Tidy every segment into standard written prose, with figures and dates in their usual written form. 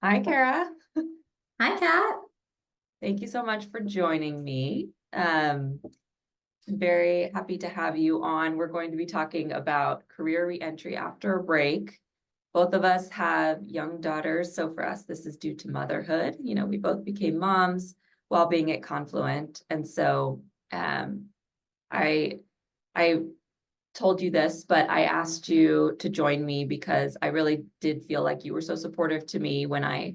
Hi, Cara. Hi, Kat. Thank you so much for joining me. Very happy to have you on. We're going to be talking about career reentry after a break. Both of us have young daughters, so for us, this is due to motherhood. We both became moms while being at Confluent, and so I I told you this, but I asked you to join me because I really did feel like you were so supportive to me when I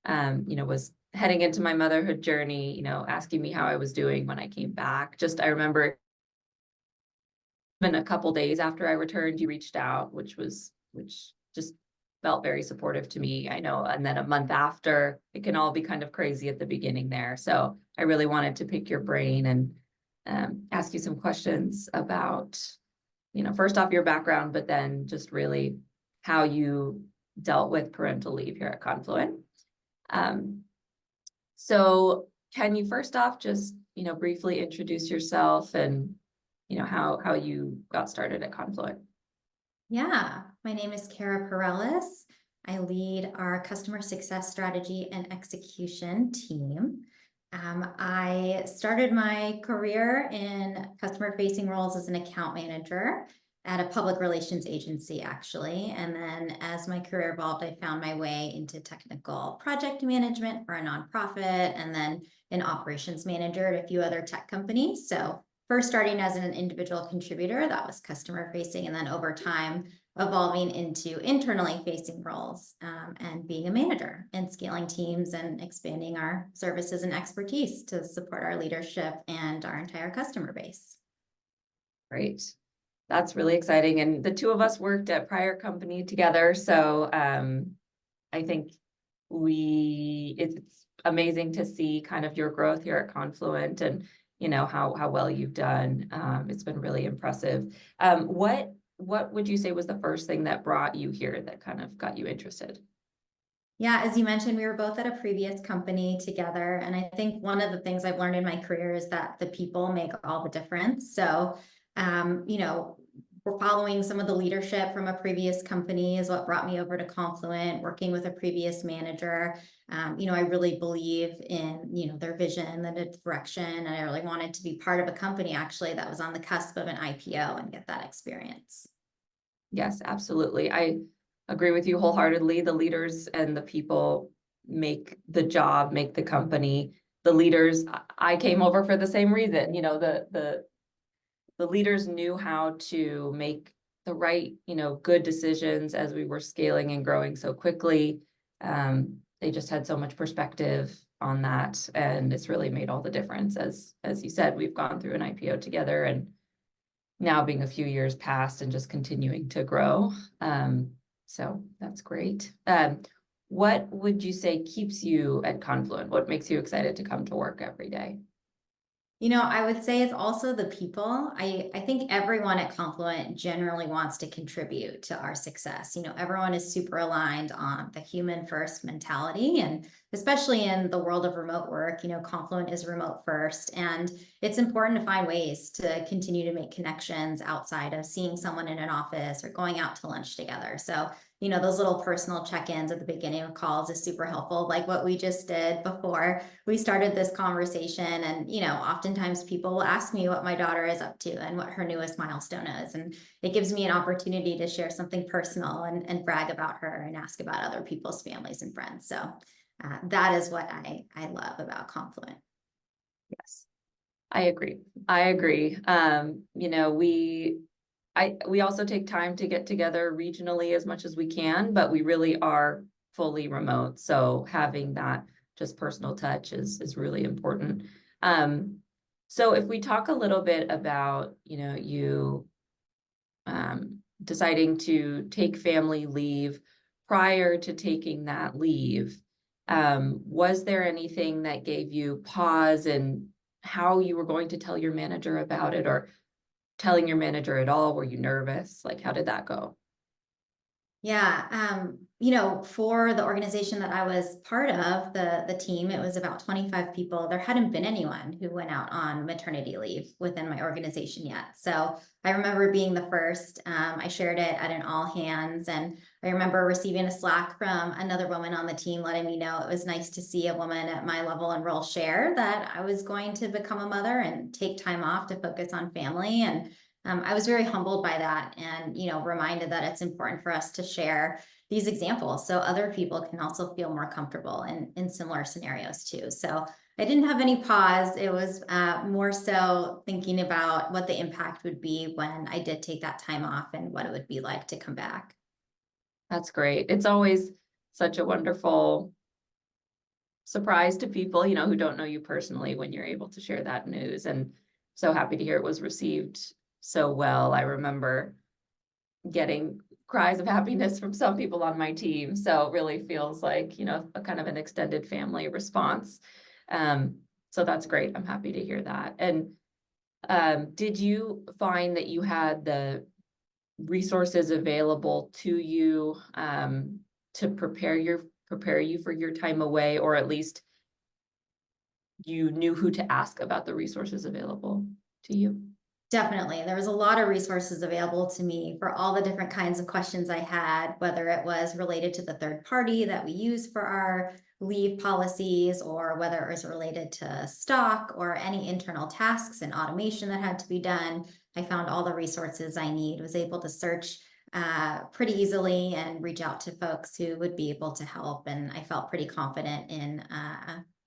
was heading into my motherhood journey, asking me how I was doing when I came back. Just I remember even a couple days after I returned, you reached out, which just felt very supportive to me. I know. And then a month after, it can all be kind of crazy at the beginning there. So I really wanted to pick your brain and ask you some questions about first off your background, but then just really how you dealt with parental leave here at Confluent. Um, so can you first off just, briefly introduce yourself and, how you got started at Confluent? Yeah, my name is Cara Perellis. I lead our customer success strategy and execution team. I started my career in customer facing roles as an account manager at a public relations agency, actually. And then as my career evolved, I found my way into technical project management for a nonprofit and then an operations manager at a few other tech companies. So first starting as an individual contributor, that was customer facing, and then over time evolving into internally facing roles and being a manager and scaling teams and expanding our services and expertise to support our leadership and our entire customer base. Great. That's really exciting. And the two of us worked at prior company together. So I think it's amazing to see kind of your growth here at Confluent and how well you've done. It's been really impressive. What would you say was the first thing that brought you here that kind of got you interested? Yeah, as you mentioned, we were both at a previous company together. And I think one of the things I've learned in my career is that the people make all the difference. So, we're following some of the leadership from a previous company is what brought me over to Confluent, working with a previous manager. I really believe in, their vision, the direction, and I really wanted to be part of a company actually that was on the cusp of an IPO and get that experience. Yes, absolutely. I agree with you wholeheartedly. The leaders and the people make the job, make the company. The leaders, I came over for the same reason. The leaders knew how to make the right, good decisions as we were scaling and growing so quickly. They just had so much perspective on that, and it's really made all the difference. As you said, we've gone through an IPO together, and now being a few years past and just continuing to grow. So that's great. What would you say keeps you at Confluent? What makes you excited to come to work every day? I would say it's also the people. I think everyone at Confluent generally wants to contribute to our success. Everyone is super aligned on the human first mentality. And especially in the world of remote work, Confluent is remote first. And it's important to find ways to continue to make connections outside of seeing someone in an office or going out to lunch together. So those little personal check-ins at the beginning of calls is super helpful, like what we just did before we started this conversation. And, oftentimes people will ask me what my daughter is up to and what her newest milestone is. And it gives me an opportunity to share something personal and brag about her and ask about other people's families and friends. So that is what I love about Confluent. Yes, I agree. I agree. We also take time to get together regionally as much as we can, but we really are fully remote. So having that just personal touch is really important. So if we talk a little bit about, you deciding to take family leave prior to taking that leave, was there anything that gave you pause in how you were going to tell your manager about it or telling your manager at all? Were you nervous? Like, how did that go? Yeah. for the organization that I was part of, the team, it was about 25 people. There hadn't been anyone who went out on maternity leave within my organization yet. So I remember being the first. I shared it at an all hands, and I remember receiving a Slack from another woman on the team letting me know it was nice to see a woman at my level and role share that I was going to become a mother and take time off to focus on family. And I was very humbled by that, and reminded that it's important for us to share these examples so other people can also feel more comfortable in similar scenarios too. So I didn't have any pause. It was more so thinking about what the impact would be when I did take that time off and what it would be like to come back. That's great. It's always such a wonderful surprise to people, who don't know you personally when you're able to share that news. And so happy to hear it was received so well. I remember getting cries of happiness from some people on my team. So it really feels like, a kind of an extended family response. So that's great. I'm happy to hear that. And did you find that you had the resources available to you to prepare you for your time away, or at least you knew who to ask about the resources available to you? Definitely. There was a lot of resources available to me for all the different kinds of questions I had, whether it was related to the third party that we use for our leave policies, or whether it was related to stock or any internal tasks and automation that had to be done. I found all the resources I need, was able to search pretty easily and reach out to folks who would be able to help. And I felt pretty confident in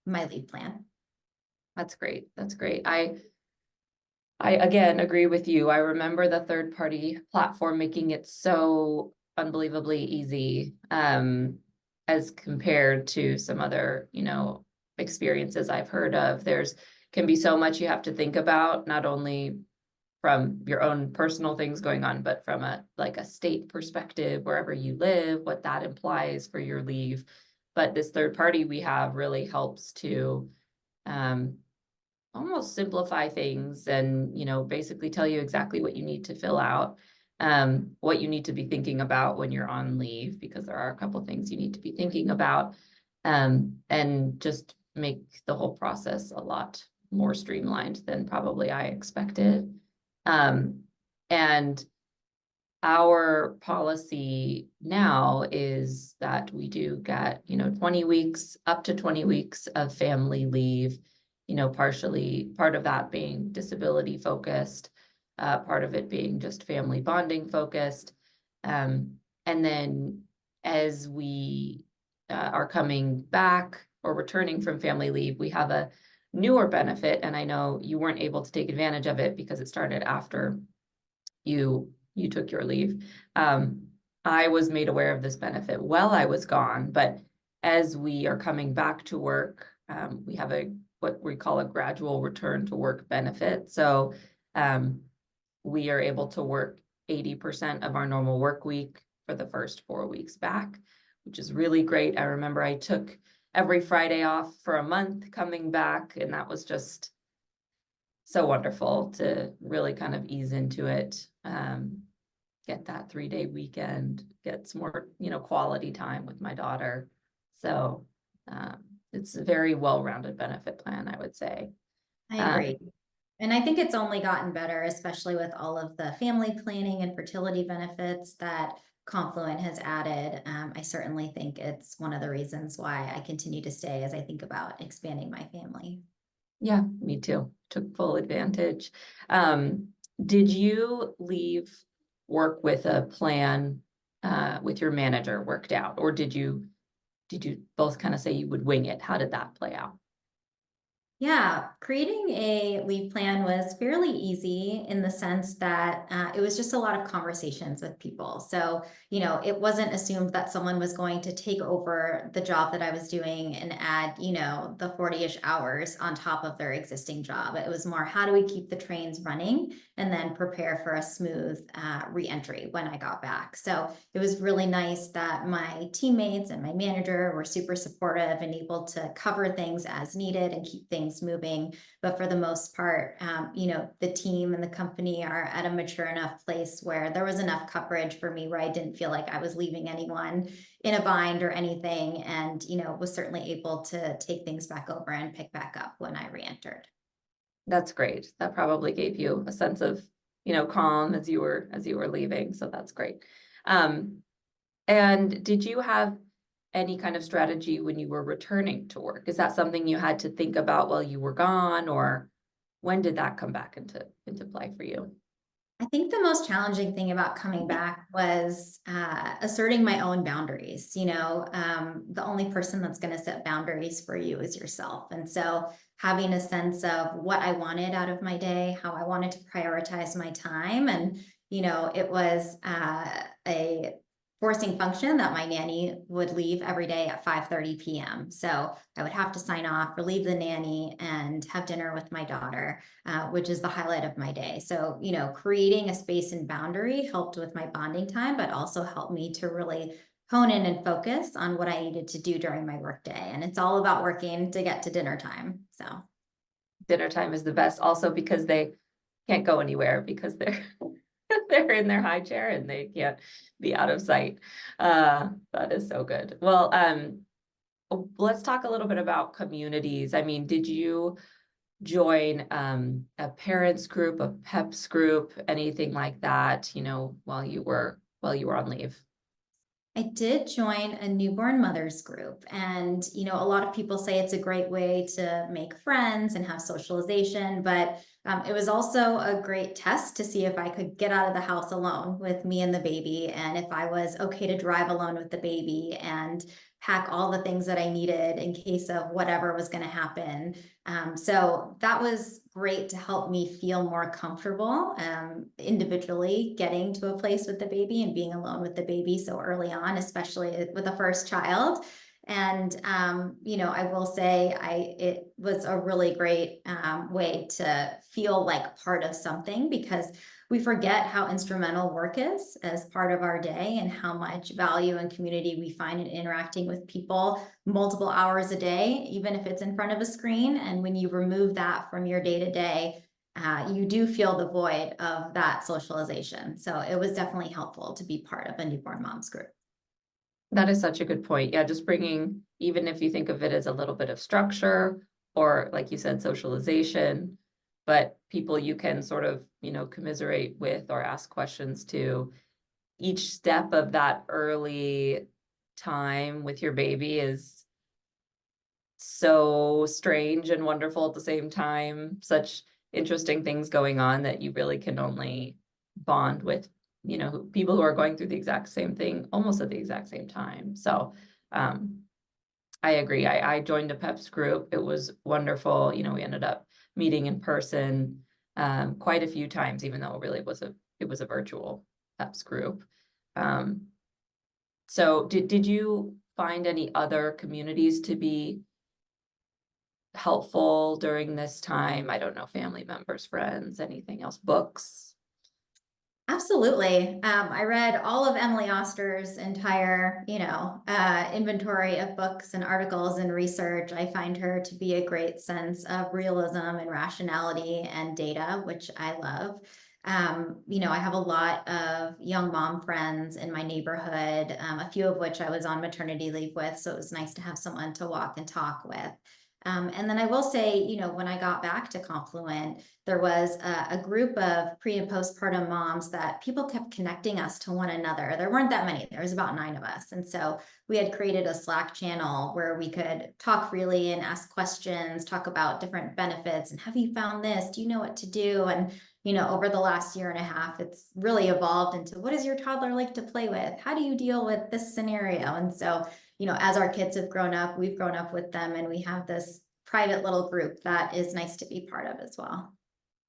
my leave plan. That's great. That's great. I again agree with you. I remember the third party platform making it so unbelievably easy as compared to some other, experiences I've heard of. There's can be so much you have to think about, not only from your own personal things going on, but from a state perspective, wherever you live, what that implies for your leave. But this third party we have really helps to almost simplify things and, basically tell you exactly what you need to fill out, what you need to be thinking about when you're on leave, because there are a couple things you need to be thinking about, and just make the whole process a lot more streamlined than probably I expected. And our policy now is that we do get, 20 weeks, up to 20 weeks of family leave, partially part of that being disability focused, part of it being just family bonding focused. And then as we are coming back or returning from family leave, we have a newer benefit. And I know you weren't able to take advantage of it because it started after you took your leave. I was made aware of this benefit while I was gone, but as we are coming back to work, we have what we call a gradual return to work benefit. So we are able to work 80% of our normal work week for the first 4 weeks back, which is really great. I remember I took every Friday off for a month coming back, and that was just so wonderful to really kind of ease into it, get that 3-day weekend, get some more, quality time with my daughter. So it's a very well-rounded benefit plan, I would say. I agree. And I think it's only gotten better, especially with all of the family planning and fertility benefits that Confluent has added. I certainly think it's one of the reasons why I continue to stay as I think about expanding my family. Yeah, me too. Took full advantage. Did you leave work with a plan with your manager worked out, or did you both kind of say you would wing it? How did that play out? Yeah, creating a leave plan was fairly easy in the sense that it was just a lot of conversations with people. So, it wasn't assumed that someone was going to take over the job that I was doing and add, the 40-ish hours on top of their existing job. It was more, how do we keep the trains running and then prepare for a smooth reentry when I got back. So it was really nice that my teammates and my manager were super supportive and able to cover things as needed and keep things moving. But for the most part, the team and the company are at a mature enough place where there was enough coverage for me where I didn't feel like I was leaving anyone in a bind or anything, and was certainly able to take things back over and pick back up when I re-entered. That's great. That probably gave you a sense of, calm as you were leaving. So that's great. And did you have any kind of strategy when you were returning to work? Is that something you had to think about while you were gone, or when did that come back into play for you? I think the most challenging thing about coming back was asserting my own boundaries. The only person that's going to set boundaries for you is yourself. And so having a sense of what I wanted out of my day, how I wanted to prioritize my time. And, it was a forcing function that my nanny would leave every day at 5:30 p.m. So I would have to sign off, relieve the nanny, and have dinner with my daughter, which is the highlight of my day. So, creating a space and boundary helped with my bonding time, but also helped me to really hone in and focus on what I needed to do during my workday. And it's all about working to get to dinner time. So Dinner time is the best, also because they can't go anywhere because they're they're in their high chair and they can't be out of sight. That is so good. Well, let's talk a little bit about communities. I mean, did you join a parents group, a PEPs group, anything like that, while you were on leave? I did join a newborn mothers group, and a lot of people say it's a great way to make friends and have socialization, but it was also a great test to see if I could get out of the house alone with me and the baby, and if I was okay to drive alone with the baby and pack all the things that I needed in case of whatever was going to happen. So that was great to help me feel more comfortable individually getting to a place with the baby and being alone with the baby so early on, especially with the first child. And I will say it was a really great way to feel like part of something, because we forget how instrumental work is as part of our day and how much value and community we find in interacting with people multiple hours a day, even if it's in front of a screen. And when you remove that from your day to day, you do feel the void of that socialization. So it was definitely helpful to be part of a newborn moms group. That is such a good point. Yeah, just bringing, even if you think of it as a little bit of structure or, like you said, socialization, but people you can sort of, commiserate with or ask questions to. Each step of that early time with your baby is so strange and wonderful at the same time. Such interesting things going on that you really can only bond with, people who are going through the exact same thing almost at the exact same time. So I agree. I joined a PEPs group. It was wonderful. We ended up meeting in person quite a few times, even though it was a virtual PEPs group. So did you find any other communities to be helpful during this time? I don't know, family members, friends, anything else, books? Absolutely. I read all of Emily Oster's entire, inventory of books and articles and research. I find her to be a great sense of realism and rationality and data, which I love. I have a lot of young mom friends in my neighborhood, a few of which I was on maternity leave with. So it was nice to have someone to walk and talk with. And then I will say, when I got back to Confluent, there was a group of pre and postpartum moms that people kept connecting us to one another. There weren't that many. There was about 9 of us. And so we had created a Slack channel where we could talk freely and ask questions, talk about different benefits. And have you found this? Do you know what to do? And, over the last year and a half, it's really evolved into, what does your toddler like to play with? How do you deal with this scenario? And so as our kids have grown up, we've grown up with them, and we have this private little group that is nice to be part of as well.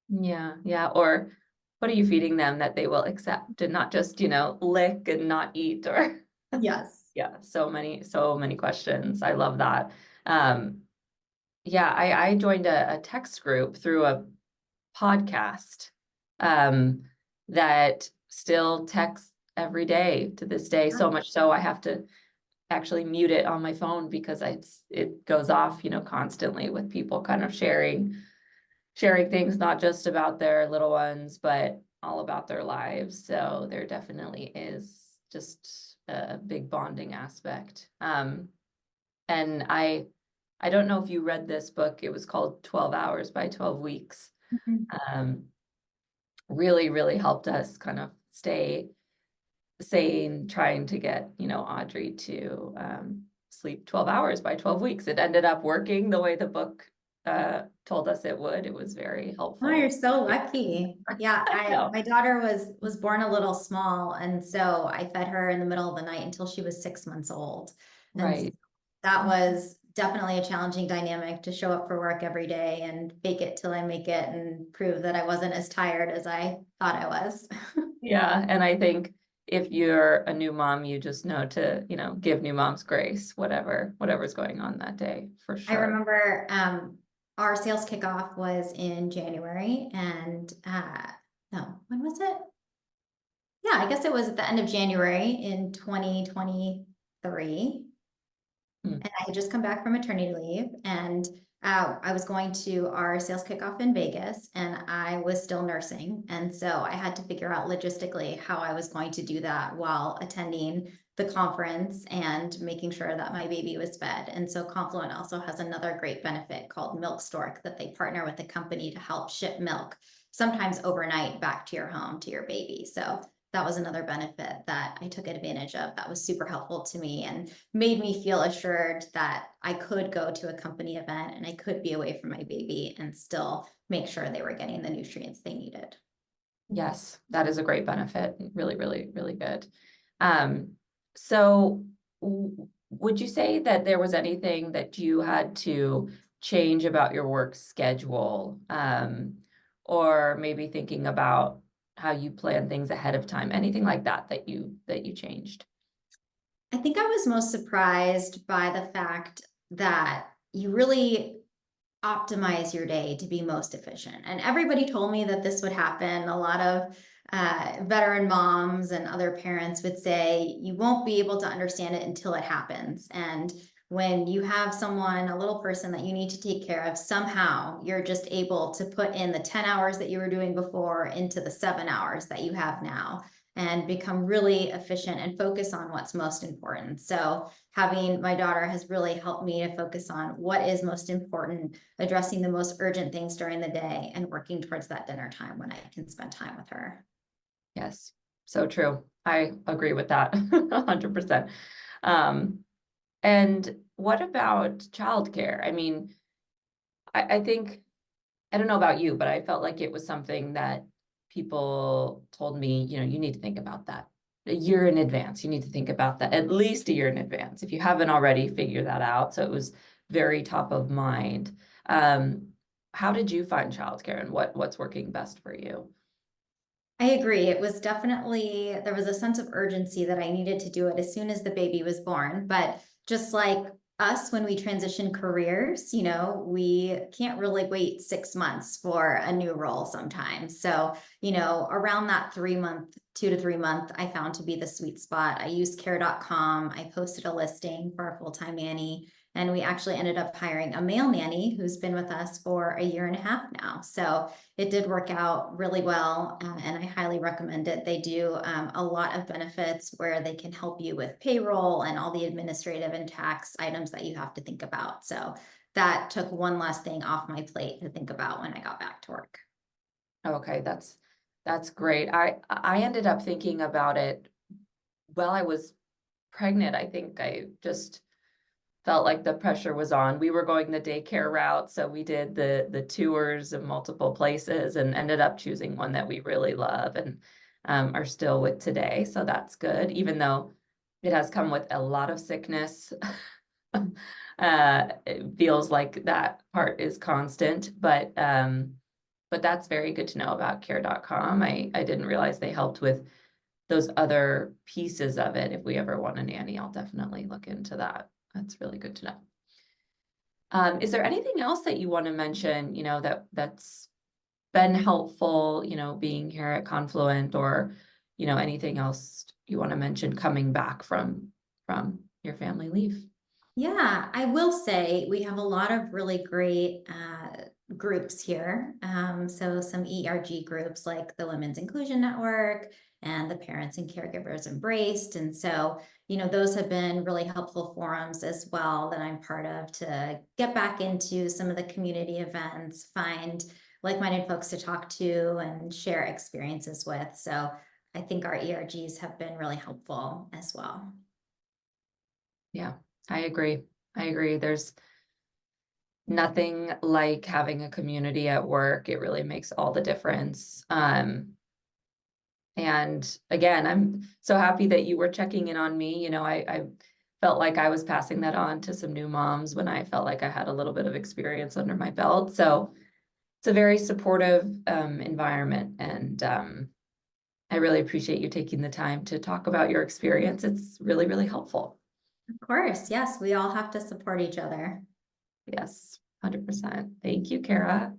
Yeah, yeah. Or what are you feeding them that they will accept and not just, lick and not eat or Yes. yeah, so many questions. I love that. Yeah, I joined a text group through a podcast that still text every day to this day, so much so I have to actually mute it on my phone because it goes off, constantly with people kind of sharing things, not just about their little ones, but all about their lives. So there definitely is just a big bonding aspect. And I don't know if you read this book. It was called 12 Hours by 12 Weeks. Mhm. Really, really helped us kind of stay sane, trying to get, Audrey to sleep 12 hours by 12 weeks. It ended up working the way the book told us it would. It was very Oh, you're helpful. so lucky. Yeah, No, my daughter was born a little small, and so I fed her in the middle of the night until she was 6 months old. And right. that was definitely a challenging dynamic to show up for work every day and fake it till I make it and prove that I wasn't as tired as I thought I was. Yeah. And I think if you're a new mom, you just know to, give new moms grace, whatever's going on that day, for I sure. remember our sales kickoff was in January, and no, when was it? Yeah, I guess it was at the end of January in 2023. Hmm. And I had just come back from maternity leave, and I was going to our sales kickoff in Vegas, and I was still nursing. And so I had to figure out logistically how I was going to do that while attending the conference and making sure that my baby was fed. And so Confluent also has another great benefit called Milk Stork, that they partner with a company to help ship milk, sometimes overnight, back to your home to your baby. So that was another benefit that I took advantage of. That was super helpful to me and made me feel assured that I could go to a company event and I could be away from my baby and still make sure they were getting the nutrients they needed. Yes, that is a great benefit. Really, really, really good. Um, so would you say that there was anything that you had to change about your work schedule? Or maybe thinking about how you plan things ahead of time, anything like that that you changed? I think I was most surprised by the fact that you really optimize your day to be most efficient. And everybody told me that this would happen. A lot of veteran moms and other parents would say you won't be able to understand it until it happens. And when you have someone, a little person that you need to take care of, somehow you're just able to put in the 10 hours that you were doing before into the 7 hours that you have now and become really efficient and focus on what's most important. So having my daughter has really helped me to focus on what is most important, addressing the most urgent things during the day, and working towards that dinner time when I can spend time with her. Yes, so true. I agree with that 100%. Um, and what about childcare? I mean, I think, I don't know about you, but I felt like it was something that people told me, you need to think about that a year in advance. You need to think about that at least a year in advance. If you haven't already, figure that out. So it was very top of mind. Um, how did you find childcare, and what's working best for you? I agree. It was definitely, there was a sense of urgency that I needed to do it as soon as the baby was born. But just like us, when we transition careers, we can't really wait 6 months for a new role sometimes. So, around that 3 month, 2 to 3 month, I found to be the sweet spot. I used care.com. I posted a listing for a full-time nanny. And we actually ended up hiring a male nanny who's been with us for a year and a half now. So it did work out really well, and I highly recommend it. They do a lot of benefits where they can help you with payroll and all the administrative and tax items that you have to think about. So that took one last thing off my plate to think about when I got back to work. Okay, that's great. I ended up thinking about it while I was pregnant. I think I just felt like the pressure was on. We were going the daycare route, so we did the tours of multiple places and ended up choosing one that we really love and are still with today. So that's good, even though it has come with a lot of sickness. It feels like that part is constant, but that's very good to know about care.com. I didn't realize they helped with those other pieces of it. If we ever want a nanny, I'll definitely look into that. That's really good to know. Is there anything else that you want to mention, that's been helpful, being here at Confluent, or, anything else you want to mention coming back from your family leave? Yeah, I will say we have a lot of really great groups here. So some ERG groups like the Women's Inclusion Network and the Parents and Caregivers Embraced. And so, those have been really helpful forums as well that I'm part of to get back into some of the community events, find like-minded folks to talk to and share experiences with. So I think our ERGs have been really helpful as well. Yeah, I agree. There's nothing like having a community at work. It really makes all the difference. And again, I'm so happy that you were checking in on me. I felt like I was passing that on to some new moms when I felt like I had a little bit of experience under my belt. So it's a very supportive environment. And I really appreciate you taking the time to talk about your experience. It's really, really helpful. Of course, yes, we all have to support each other. Yes, 100%. Thank you, Cara.